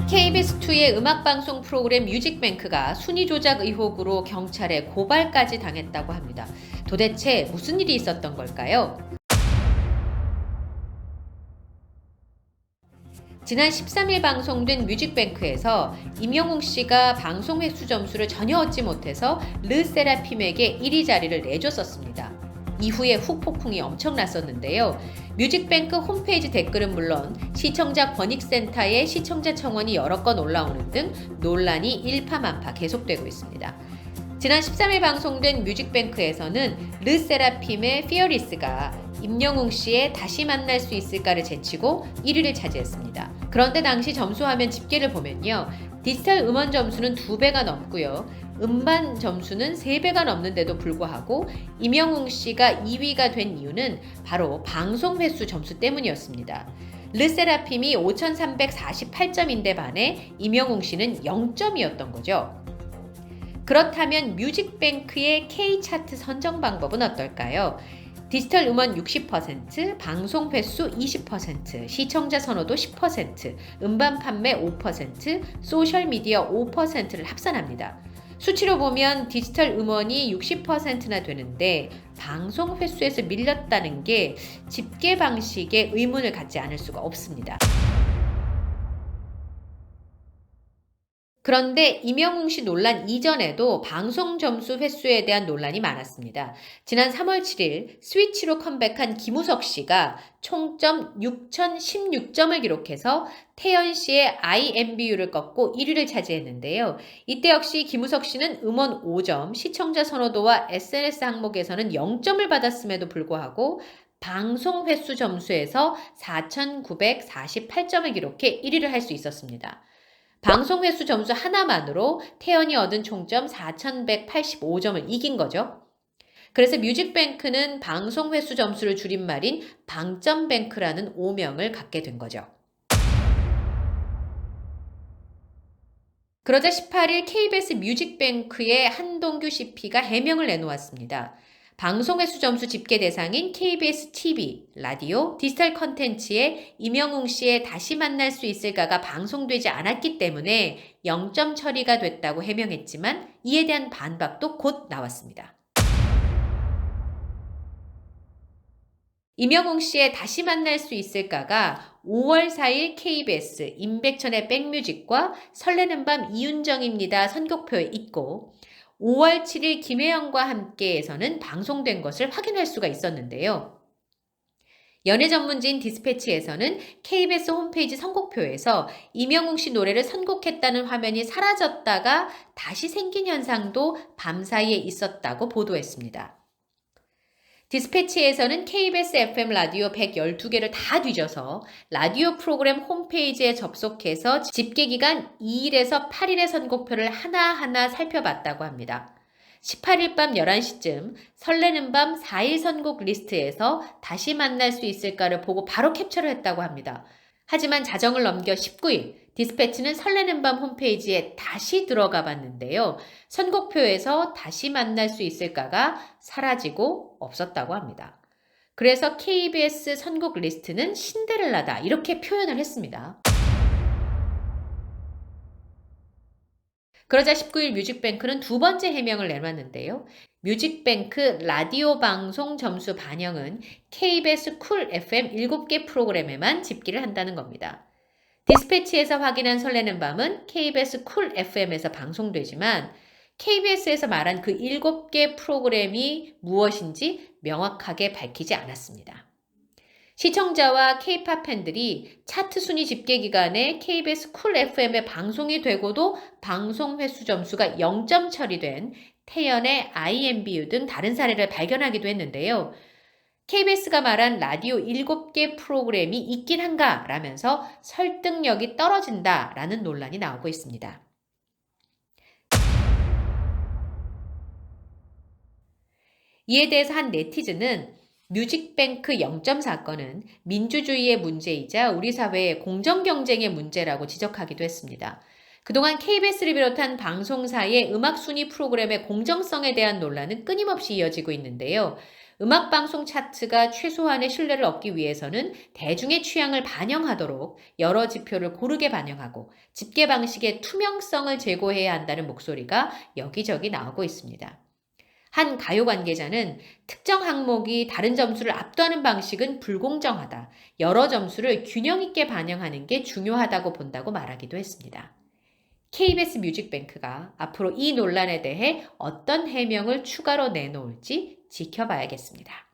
KBS2의 음악방송 프로그램 뮤직뱅크가 순위 조작 의혹으로 경찰에 고발까지 당했다고 합니다. 도대체 무슨 일이 있었던 걸까요? 지난 13일 방송된 뮤직뱅크에서 임영웅 씨가 방송 횟수 점수를 전혀 얻지 못해서 르세라핌에게 1위 자리를 내줬었습니다. 이후에 후폭풍이 엄청났었는데요. 뮤직뱅크 홈페이지 댓글은 물론 시청자 권익센터의 시청자 청원이 여러 건 올라오는 등 논란이 일파만파 계속되고 있습니다. 지난 13일 방송된 뮤직뱅크에서는 르세라핌의 피어리스가 임영웅 씨의 다시 만날 수 있을까를 제치고 1위를 차지했습니다. 그런데 당시 점수화면 집계를 보면요. 디지털 음원 점수는 2배가 넘고요. 음반 점수는 3배가 넘는데도 불구하고 임영웅 씨가 2위가 된 이유는 바로 방송 횟수 점수 때문이었습니다. 르세라핌이 5,348점인데 반해 임영웅 씨는 0점이었던 거죠. 그렇다면 뮤직뱅크의 K차트 선정 방법은 어떨까요? 디지털 음원 60%, 방송 횟수 20%, 시청자 선호도 10%, 음반 판매 5%, 소셜미디어 5%를 합산합니다. 수치로 보면 디지털 음원이 60%나 되는데 방송 횟수에서 밀렸다는 게 집계 방식에 의문을 갖지 않을 수가 없습니다. 그런데 임영웅 씨 논란 이전에도 방송 점수 횟수에 대한 논란이 많았습니다. 지난 3월 7일 스위치로 컴백한 김우석 씨가 총점 6,016점을 기록해서 태연 씨의 IMBU를 꺾고 1위를 차지했는데요. 이때 역시 김우석 씨는 음원 5점, 시청자 선호도와 SNS 항목에서는 0점을 받았음에도 불구하고 방송 횟수 점수에서 4,948점을 기록해 1위를 할 수 있었습니다. 방송 횟수 점수 하나만으로 태연이 얻은 총점 4,185점을 이긴 거죠. 그래서 뮤직뱅크는 방송 횟수 점수를 줄임말인 방점뱅크라는 오명을 갖게 된 거죠. 그러자 18일 KBS 뮤직뱅크의 한동규 CP가 해명을 내놓았습니다. 방송 횟수 점수 집계 대상인 KBS TV, 라디오, 디지털 컨텐츠에 임영웅 씨의 다시 만날 수 있을까가 방송되지 않았기 때문에 0점 처리가 됐다고 해명했지만 이에 대한 반박도 곧 나왔습니다. 임영웅 씨의 다시 만날 수 있을까가 5월 4일 KBS 임백천의 백뮤직과 설레는 밤 이윤정입니다 선곡표에 있고 5월 7일 김혜영과 함께에서는 방송된 것을 확인할 수가 있었는데요. 연예 전문지인 디스패치에서는 KBS 홈페이지 선곡표에서 임영웅 씨 노래를 선곡했다는 화면이 사라졌다가 다시 생긴 현상도 밤사이에 있었다고 보도했습니다. 디스패치에서는 KBS FM 라디오 112개를 다 뒤져서 라디오 프로그램 홈페이지에 접속해서 집계기간 2일에서 8일의 선곡표를 하나하나 살펴봤다고 합니다. 18일 밤 11시쯤 설레는 밤 4일 선곡 리스트에서 다시 만날 수 있을까를 보고 바로 캡처를 했다고 합니다. 하지만 자정을 넘겨 19일 디스패치는 설레는 밤 홈페이지에 다시 들어가 봤는데요. 선곡표에서 다시 만날 수 있을까가 사라지고 없었다고 합니다. 그래서 KBS 선곡 리스트는 신데렐라다 이렇게 표현을 했습니다. 그러자 19일 뮤직뱅크는 두 번째 해명을 내놨는데요. 뮤직뱅크 라디오 방송 점수 반영은 KBS 쿨 FM 7개 프로그램에만 집계를 한다는 겁니다. 디스패치에서 확인한 설레는 밤은 KBS 쿨 FM에서 방송되지만 KBS에서 말한 그 7개 프로그램이 무엇인지 명확하게 밝히지 않았습니다. 시청자와 K-팝 팬들이 차트 순위 집계 기간에 KBS 쿨 FM에 방송이 되고도 방송 횟수 점수가 0점 처리된 태연의 IMBU 등 다른 사례를 발견하기도 했는데요. KBS가 말한 라디오 7개 프로그램이 있긴 한가 라면서 설득력이 떨어진다라는 논란이 나오고 있습니다. 이에 대해서 한 네티즌은 뮤직뱅크 0점 사건은 민주주의의 문제이자 우리 사회의 공정 경쟁의 문제라고 지적하기도 했습니다. 그동안 KBS를 비롯한 방송사의 음악 순위 프로그램의 공정성에 대한 논란은 끊임없이 이어지고 있는데요. 음악방송 차트가 최소한의 신뢰를 얻기 위해서는 대중의 취향을 반영하도록 여러 지표를 고르게 반영하고 집계 방식의 투명성을 제고해야 한다는 목소리가 여기저기 나오고 있습니다. 한 가요 관계자는 특정 항목이 다른 점수를 압도하는 방식은 불공정하다. 여러 점수를 균형 있게 반영하는 게 중요하다고 본다고 말하기도 했습니다. KBS 뮤직뱅크가 앞으로 이 논란에 대해 어떤 해명을 추가로 내놓을지 지켜봐야겠습니다.